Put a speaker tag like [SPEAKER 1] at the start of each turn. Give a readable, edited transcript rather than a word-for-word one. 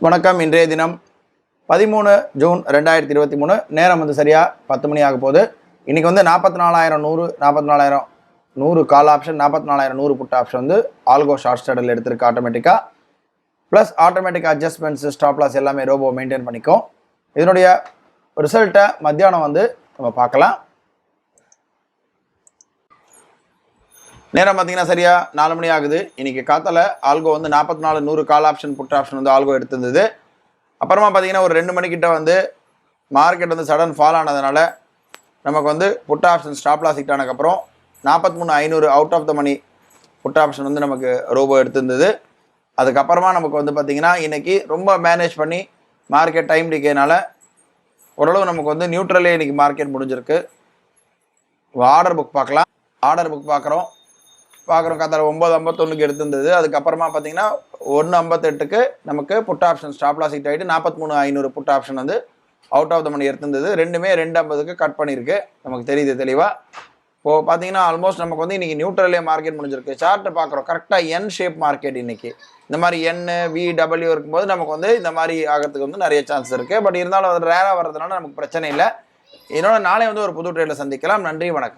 [SPEAKER 1] வணக்கம். இன்றைய தினம் 13 ஜூன் 2023. நேரம் சரியாக 10 மணி ஆக போகுது. இன்றைக்கி 44,100 call option, 44,100 put option algo short ஸ்டார்டில் எடுத்திருக்கு ஆட்டோமேட்டிக்காக. Plus automatic adjustments, stop loss எல்லாமே ரோபோ மெயின்டைன் பண்ணிக்கும். இதனுடைய ரிசல்ட்டை மத்தியானம் நம்ம பார்க்கலாம். நேரம் பார்த்தீங்கன்னா சரியாக 4 மணி ஆகுது. இன்றைக்கி காத்தால algo 44,100 call option put option algo எடுத்திருந்தது. அப்புறமா பார்த்தீங்கன்னா ஒரு 2 மணிக்கிட்ட மார்க்கெட் சடன் ஃபால் ஆனதுனால நமக்கு put option stop loss hit ஆனதுக்கப்புறம் 43,500 out of the money put option நமக்கு ரோபோ எடுத்திருந்தது. அதுக்கப்புறமா நமக்கு பார்த்திங்கன்னா இன்றைக்கி ரொம்ப மேனேஜ் பண்ணி மார்க்கெட் டைம் டிக்கேனால ஓரளவு நமக்கு நியூட்ரலே இன்றைக்கி மார்க்கெட் முடிஞ்சிருக்கு. ஆர்டர் புக் பார்க்கலாம். ஆர்டர் புக் பார்க்குறோம் காத்தால 9:51 எடுத்திருந்தது. அதுக்கப்புறமா பார்த்தீங்கன்னா 1:58 நமக்கு put option stop loss hit ஆகிட்டு 43,500 put option out of the money எடுத்திருந்தது. ரெண்டுமே 2:50 கட் பண்ணியிருக்கு, நமக்கு தெரியுது தெளிவாக. இப்போது பார்த்தீங்கன்னா ஆல்மோஸ்ட் நமக்கு இன்றைக்கி நியூட்ரலே மார்க்கெட் முடிஞ்சிருக்கு. சார்ட்டு பார்க்குறோம், கரெக்டாக என் ஷேப் மார்க்கெட் இன்றைக்கி. இந்த மாதிரி NVW இருக்கும்போது நமக்கு இந்த மாதிரி ஆகிறதுக்கு நிறைய சான்ஸ் இருக்குது. பட் இருந்தாலும் ரேராக வர்றதுனால நமக்கு பிரச்சனை இல்லை. இதனோட நாளை ஒரு புது ட்ரேடில் சந்திக்கலாம். நன்றி, வணக்கம்.